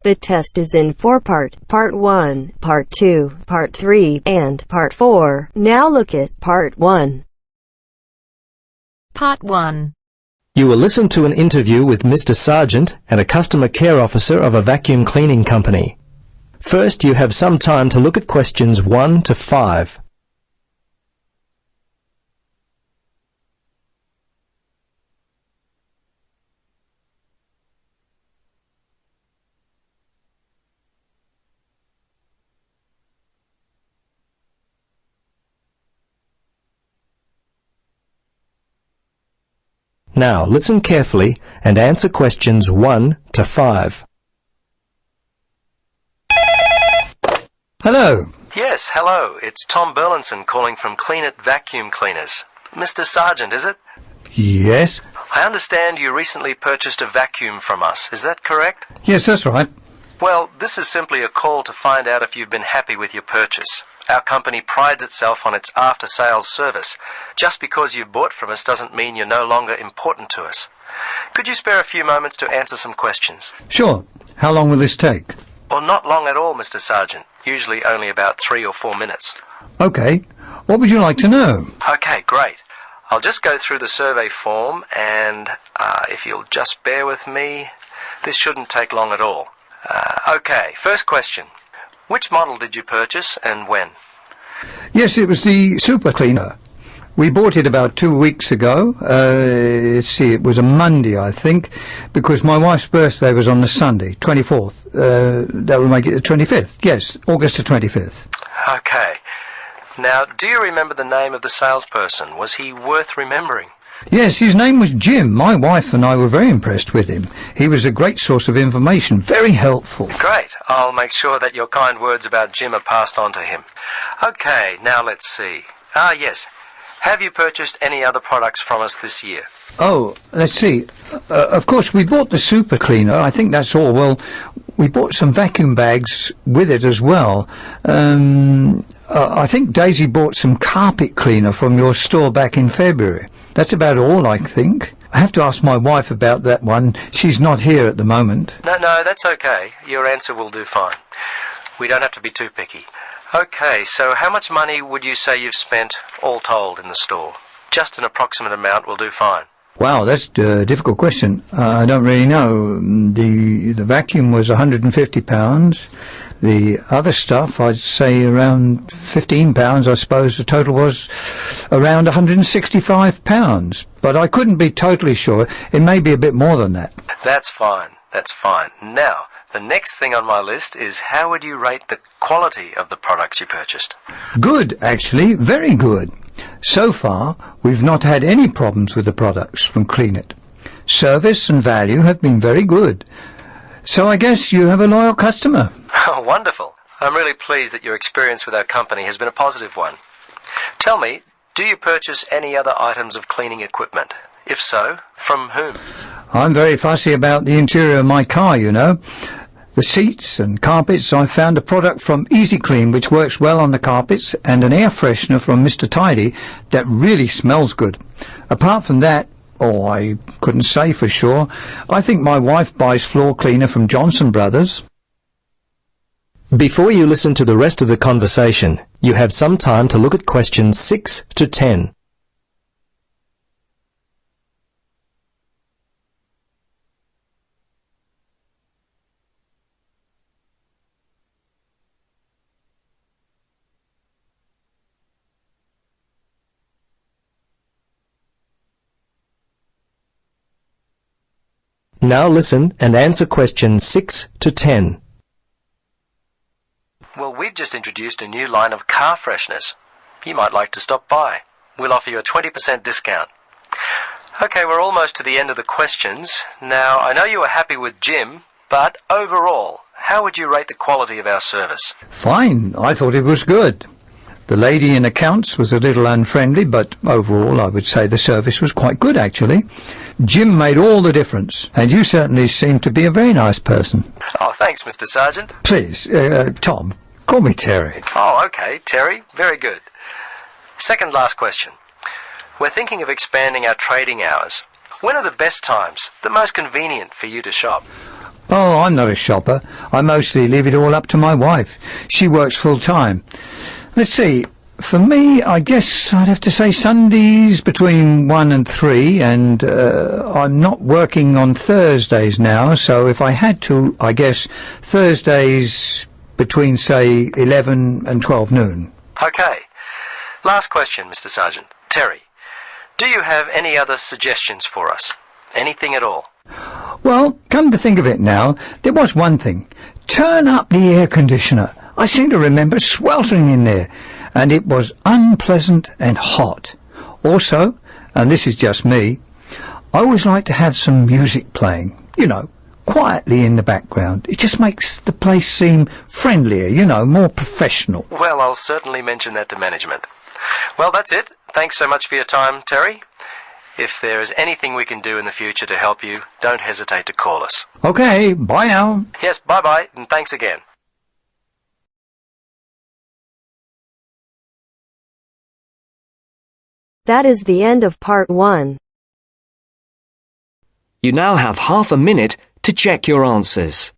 The test is in 4 parts. Part 1, Part 2, Part 3, and Part 4. Now look at Part 1. Part 1. You will listen to an interview with Mr. Sargent and a customer care officer of a vacuum cleaning company. First, you have some time to look at questions 1 to 5. Now, listen carefully and answer questions 1 to 5. Hello. Yes, hello. It's Tom Burlinson calling from Clean It Vacuum Cleaners. Mr. Sargent, is it? Yes. I understand you recently purchased a vacuum from us. Is that correct? Yes, that's right. Well, this is simply a call to find out if you've been happy with your purchase. Our company prides itself on its after-sales service. Just because you've bought from us doesn't mean you're no longer important to us. Could you spare a few moments to answer some questions? Sure. How long will this take? Well, not long at all, Mr. Sargent. Usually only about 3 or 4 minutes. Okay. What would you like to know? Okay, great. I'll just go through the survey form and if you'll just bear with me, this shouldn't take long at all. Okay, first question. Which model did you purchase and when? Yes, it was the super cleaner. We bought it about 2 weeks ago. Let's see, it was a Monday, I think, because my wife's birthday was on the Sunday, 24th. That would make it the 25th. Yes, August the 25th. Okay. Now, do you remember the name of the salesperson? Was he worth remembering? Yes, his name was Jim. My wife and I were very impressed with him. He was a great source of information, very helpful. Great. I'll make sure that your kind words about Jim are passed on to him. Okay, now let's see. Yes. Have you purchased any other products from us this year? Oh, let's see. Of course, we bought the super cleaner. I think that's all. Well, we bought some vacuum bags with it as well. I think Daisy bought some carpet cleaner from your store back in February. That's about all, I think. I have to ask my wife about that one. She's not here at the moment. No, that's okay. Your answer will do fine. We don't have to be too picky. Okay, so how much money would you say you've spent, all told, in the store? Just an approximate amount will do fine. Wow, that's a difficult question. I don't really know. The vacuum was £150. The other stuff, I'd say around £15, I suppose. The total was around £165. But I couldn't be totally sure. It may be a bit more than that. That's fine. That's fine. Now, the next thing on my list is how would you rate the quality of the products you purchased? Good, actually. Very good. So far, we've not had any problems with the products from Clean It. Service and value have been very good. So I guess you have a loyal customer. Oh, wonderful. I'm really pleased that your experience with our company has been a positive one. Tell me, do you purchase any other items of cleaning equipment? If so, from whom? I'm very fussy about the interior of my car, you know. The seats and carpets, I found a product from Easy Clean which works well on the carpets, and an air freshener from Mr. Tidy that really smells good. Apart from that, I couldn't say for sure. I think my wife buys floor cleaner from Johnson Brothers. Before you listen to the rest of the conversation, you have some time to look at questions 6 to 10. Now listen and answer questions 6 to 10. Well, we've just introduced a new line of car fresheners. You might like to stop by. We'll offer you a 20% discount. Okay, we're almost to the end of the questions. Now, I know you were happy with Jim, but overall, how would you rate the quality of our service? Fine. I thought it was good. The lady in accounts was a little unfriendly, but overall I would say the service was quite good, actually. Jim made all the difference, and you certainly seem to be a very nice person. Oh, thanks, Mr. Sargent. Please, Tom, call me Terry. Oh, okay, Terry. Very good. Second last question. We're thinking of expanding our trading hours. When are the best times, the most convenient for you to shop? Oh, I'm not a shopper. I mostly leave it all up to my wife. She works full time. Let's see. For me, I guess I'd have to say Sundays between 1 and 3, and I'm not working on Thursdays now, so if I had to, I guess Thursdays between, say, 11 and 12 noon. Okay. Last question, Mr. Sergeant. Terry, do you have any other suggestions for us? Anything at all? Well, come to think of it now, there was one thing. Turn up the air conditioner. I seem to remember sweltering in there, and it was unpleasant and hot. Also, and this is just me, I always like to have some music playing, quietly in the background. It just makes the place seem friendlier, more professional. Well, I'll certainly mention that to management. Well, that's it. Thanks so much for your time, Terry. If there is anything we can do in the future to help you, don't hesitate to call us. Okay, bye now. Yes, bye-bye, and thanks again. That is the end of part 1. You now have half a minute to check your answers.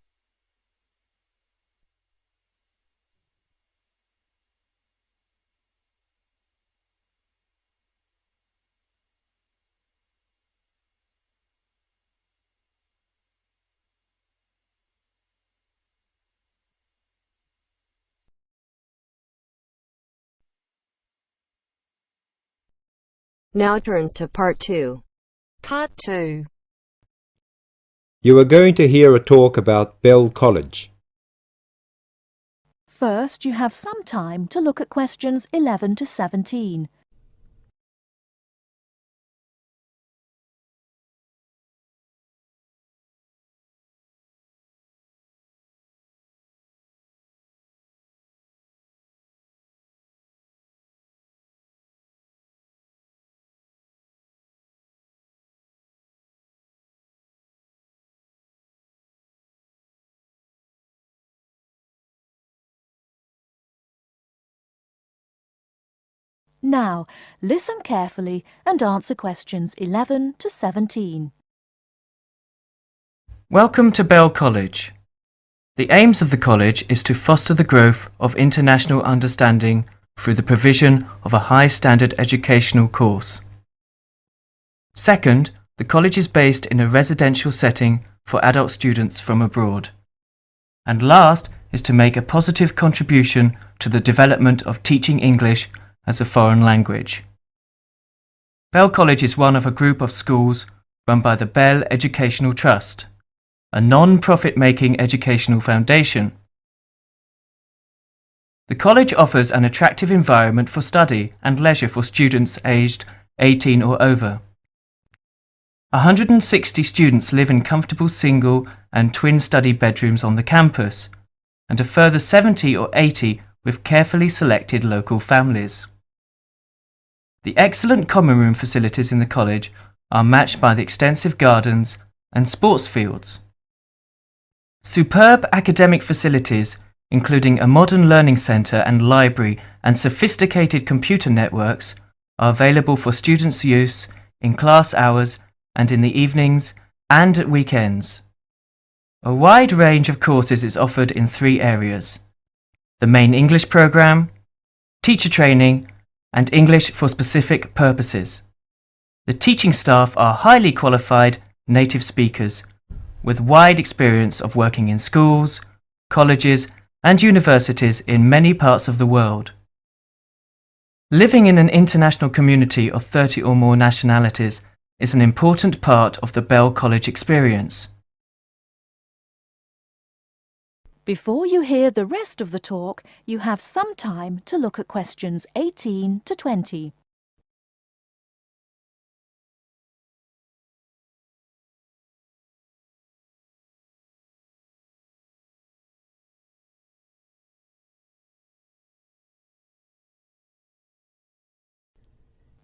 Now turns to part 2. Part 2. You are going to hear a talk about Bell College. First, you have some time to look at questions 11 to 17. Now, listen carefully and answer questions 11 to 17. Welcome to Bell College. The aims of the college is to foster the growth of international understanding through the provision of a high-standard educational course. Second, the college is based in a residential setting for adult students from abroad. And last is to make a positive contribution to the development of teaching English as a foreign language. Bell College is one of a group of schools run by the Bell Educational Trust, a non-profit-making educational foundation. The college offers an attractive environment for study and leisure for students aged 18 or over. 160 students live in comfortable single and twin study bedrooms on the campus, and a further 70 or 80 with carefully selected local families. The excellent common room facilities in the college are matched by the extensive gardens and sports fields. Superb academic facilities, including a modern learning centre and library and sophisticated computer networks, are available for students' use in class hours and in the evenings and at weekends. A wide range of courses is offered in 3 areas: the main English programme, teacher training, and English for specific purposes. The teaching staff are highly qualified native speakers with wide experience of working in schools, colleges, and universities in many parts of the world. Living in an international community of 30 or more nationalities is an important part of the Bell College experience. Before you hear the rest of the talk, you have some time to look at questions 18 to 20.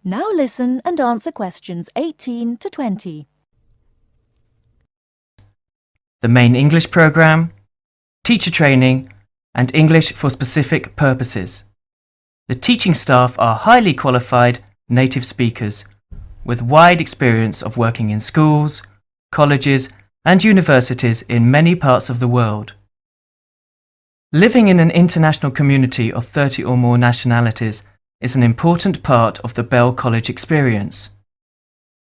Now listen and answer questions 18 to 20. The main English programme, teacher training, and English for specific purposes. The teaching staff are highly qualified native speakers with wide experience of working in schools, colleges, and universities in many parts of the world. Living in an international community of 30 or more nationalities is an important part of the Bell College experience.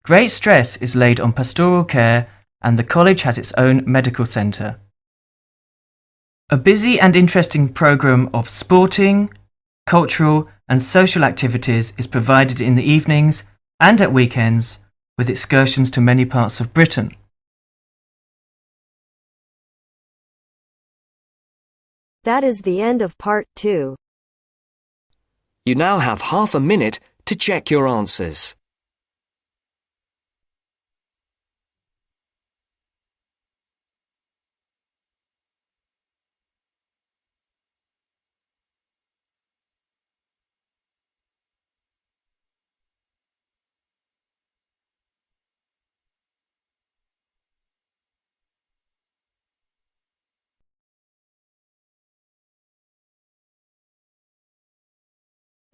Great stress is laid on pastoral care, and the college has its own medical centre. A busy and interesting programme of sporting, cultural and social activities is provided in the evenings and at weekends, with excursions to many parts of Britain. That is the end of part 2. You now have half a minute to check your answers.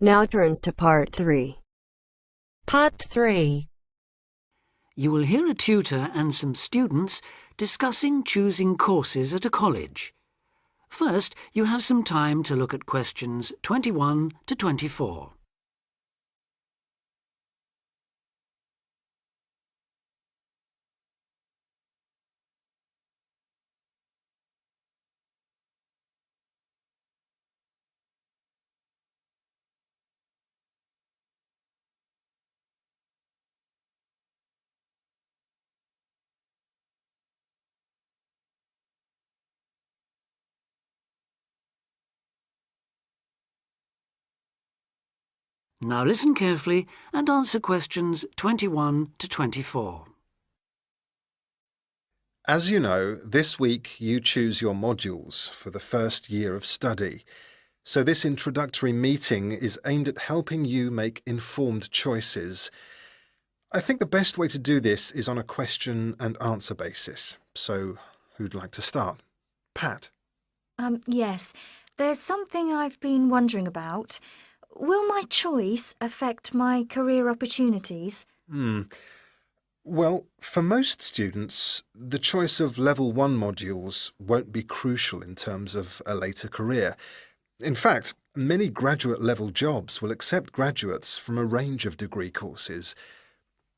Now turns to part 3. Part 3. You will hear a tutor and some students discussing choosing courses at a college. First, you have some time to look at questions 21 to 24. Now listen carefully and answer questions 21 to 24. As you know, this week you choose your modules for the first year of study. So this introductory meeting is aimed at helping you make informed choices. I think the best way to do this is on a question and answer basis. So who'd like to start? Pat? Yes. There's something I've been wondering about. Will my choice affect my career opportunities? Well, for most students, the choice of Level 1 modules won't be crucial in terms of a later career. In fact, many graduate-level jobs will accept graduates from a range of degree courses.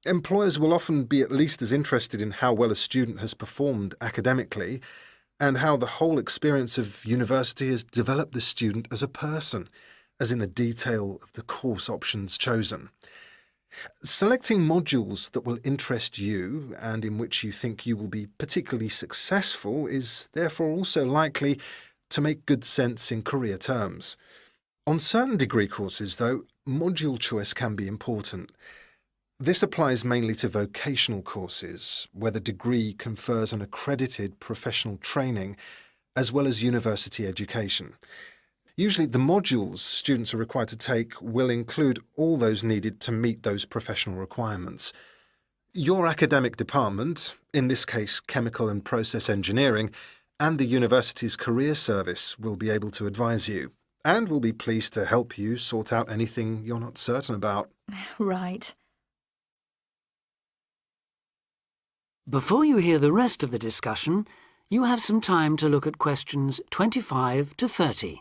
Employers will often be at least as interested in how well a student has performed academically and how the whole experience of university has developed the student as a person, as in the detail of the course options chosen. Selecting modules that will interest you and in which you think you will be particularly successful is therefore also likely to make good sense in career terms. On certain degree courses, though, module choice can be important. This applies mainly to vocational courses, where the degree confers an accredited professional training as well as university education. Usually the modules students are required to take will include all those needed to meet those professional requirements. Your academic department, in this case Chemical and Process Engineering, and the university's career service will be able to advise you, and will be pleased to help you sort out anything you're not certain about. Right. Before you hear the rest of the discussion, you have some time to look at questions 25 to 30.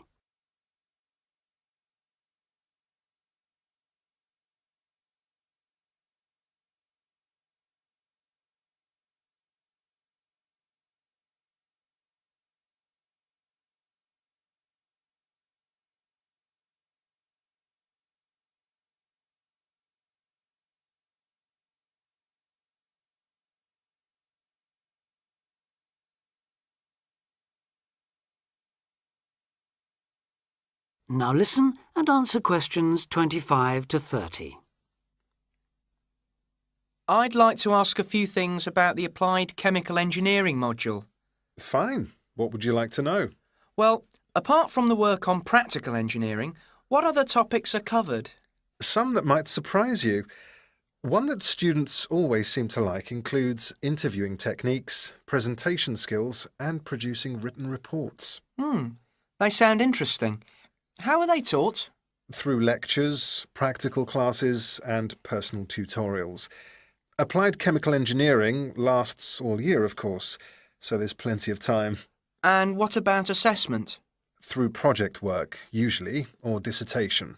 Now listen and answer questions 25 to 30. I'd like to ask a few things about the Applied Chemical Engineering module. Fine. What would you like to know? Well, apart from the work on practical engineering, what other topics are covered? Some that might surprise you. One that students always seem to like includes interviewing techniques, presentation skills, and producing written reports. They sound interesting. How are they taught? Through lectures, practical classes, and personal tutorials. Applied chemical engineering lasts all year, of course, so there's plenty of time. And what about assessment? Through project work, usually, or dissertation.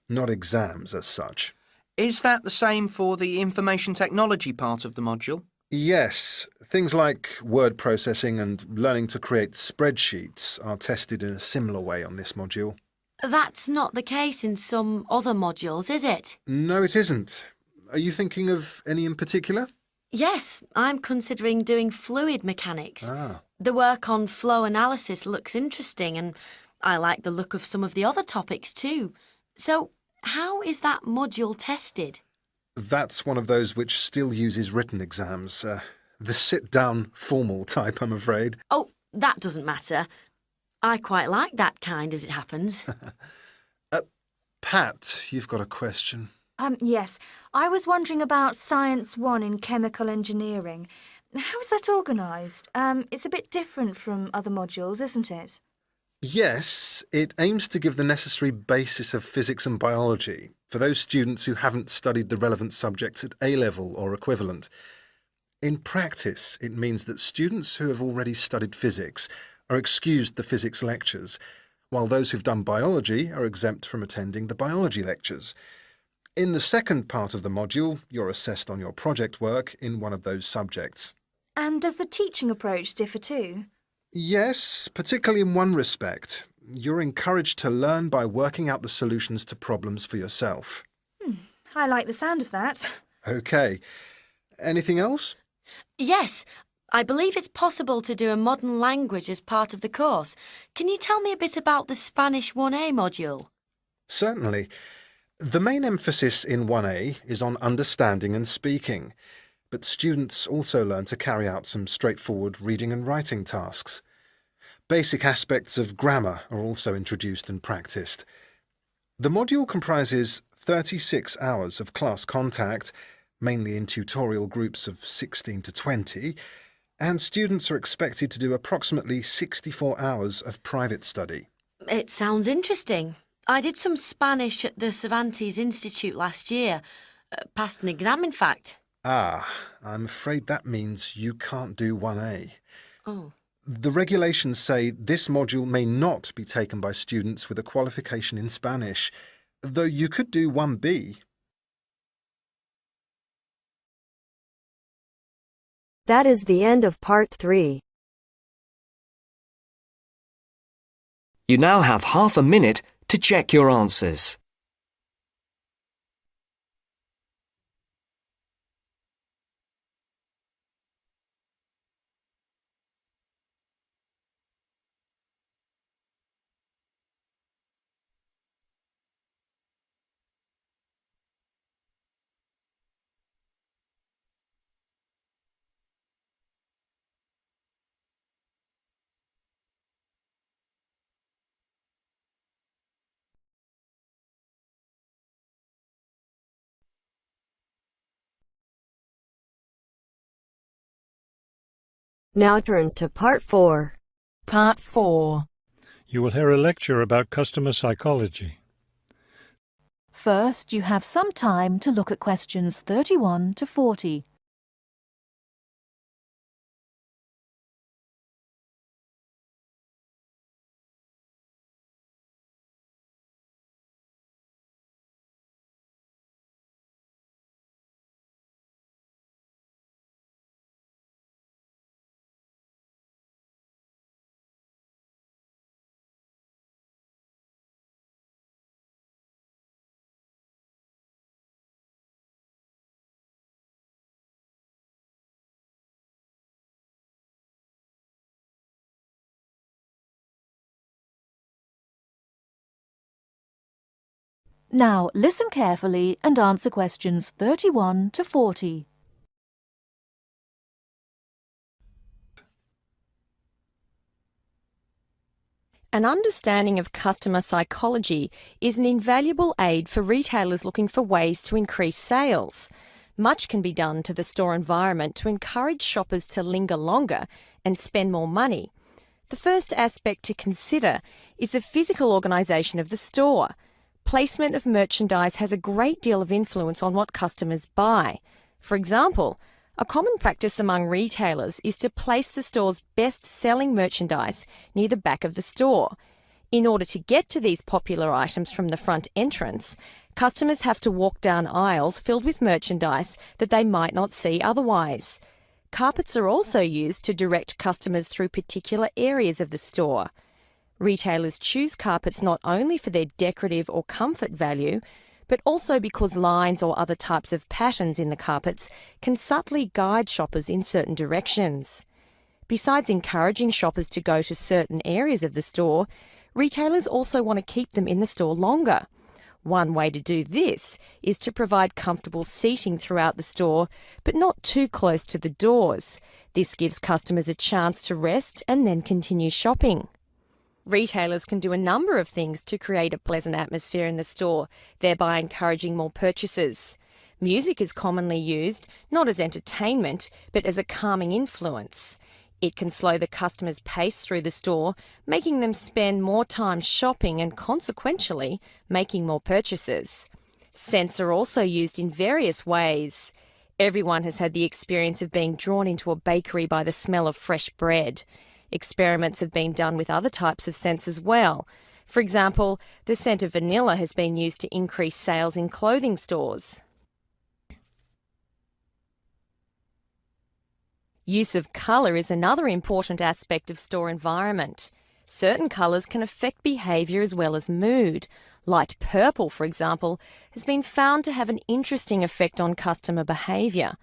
Not exams as such. Is that the same for the information technology part of the module? Yes, things like word processing and learning to create spreadsheets are tested in a similar way on this module. That's not the case in some other modules, is it? No, it isn't. Are you thinking of any in particular? Yes, I'm considering doing fluid mechanics. The work on flow analysis looks interesting and I like the look of some of the other topics too. So, how is that module tested? That's one of those which still uses written exams. The sit-down, formal type, I'm afraid. Oh, that doesn't matter. I quite like that kind, as it happens. Pat, you've got a question. Yes. I was wondering about Science 1 in chemical engineering. How is that organised? It's a bit different from other modules, isn't it? Yes, it aims to give the necessary basis of physics and biology for those students who haven't studied the relevant subjects at A-level or equivalent. In practice, it means that students who have already studied physics are excused the physics lectures, while those who've done biology are exempt from attending the biology lectures. In the second part of the module, you're assessed on your project work in one of those subjects. And does the teaching approach differ too? Yes, particularly in one respect. You're encouraged to learn by working out the solutions to problems for yourself. I like the sound of that. OK. Anything else? Yes, I believe it's possible to do a modern language as part of the course. Can you tell me a bit about the Spanish 1A module? Certainly. The main emphasis in 1A is on understanding and speaking, but students also learn to carry out some straightforward reading and writing tasks. Basic aspects of grammar are also introduced and practiced. The module comprises 36 hours of class contact, mainly in tutorial groups of 16 to 20, and students are expected to do approximately 64 hours of private study. It sounds interesting. I did some Spanish at the Cervantes Institute last year. Passed an exam, in fact. I'm afraid that means you can't do 1A. Oh. The regulations say this module may not be taken by students with a qualification in Spanish, though you could do 1B. That is the end of part 3. You now have half a minute to check your answers. Now turns to part 4. Part 4. You will hear a lecture about customer psychology. First, you have some time to look at questions 31 to 40. Now listen carefully and answer questions 31 to 40. An understanding of customer psychology is an invaluable aid for retailers looking for ways to increase sales. Much can be done to the store environment to encourage shoppers to linger longer and spend more money. The first aspect to consider is the physical organisation of the store. Placement of merchandise has a great deal of influence on what customers buy. For example, a common practice among retailers is to place the store's best-selling merchandise near the back of the store. In order to get to these popular items from the front entrance, customers have to walk down aisles filled with merchandise that they might not see otherwise. Carpets are also used to direct customers through particular areas of the store. Retailers choose carpets not only for their decorative or comfort value, but also because lines or other types of patterns in the carpets can subtly guide shoppers in certain directions. Besides encouraging shoppers to go to certain areas of the store, retailers also want to keep them in the store longer. One way to do this is to provide comfortable seating throughout the store, but not too close to the doors. This gives customers a chance to rest and then continue shopping. Retailers can do a number of things to create a pleasant atmosphere in the store, thereby encouraging more purchases. Music is commonly used, not as entertainment, but as a calming influence. It can slow the customer's pace through the store, making them spend more time shopping and consequentially making more purchases. Scents are also used in various ways. Everyone has had the experience of being drawn into a bakery by the smell of fresh bread. Experiments have been done with other types of scents as well. For example, the scent of vanilla has been used to increase sales in clothing stores. Use of colour is another important aspect of store environment. Certain colours can affect behaviour as well as mood. Light purple, for example, has been found to have an interesting effect on customer behaviour.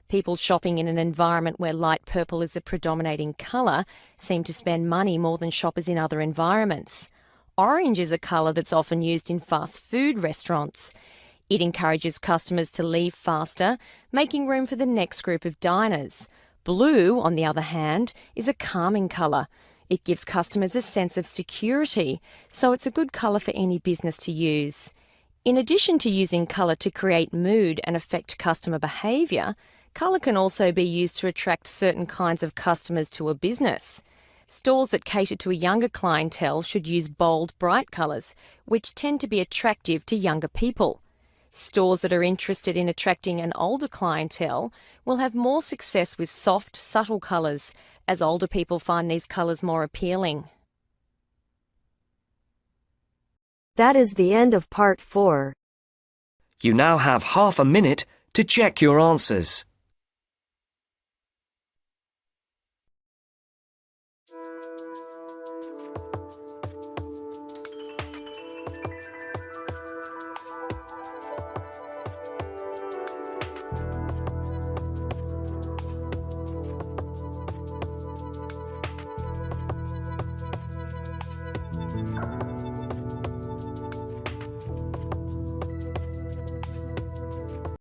People shopping in an environment where light purple is the predominating colour seem to spend money more than shoppers in other environments. Orange is a colour that's often used in fast food restaurants. It encourages customers to leave faster, making room for the next group of diners. Blue, on the other hand, is a calming colour. It gives customers a sense of security, so it's a good colour for any business to use. In addition to using colour to create mood and affect customer behaviour, colour can also be used to attract certain kinds of customers to a business. Stores that cater to a younger clientele should use bold, bright colours, which tend to be attractive to younger people. Stores that are interested in attracting an older clientele will have more success with soft, subtle colours, as older people find these colours more appealing. That is the end of part 4. You now have half a minute to check your answers.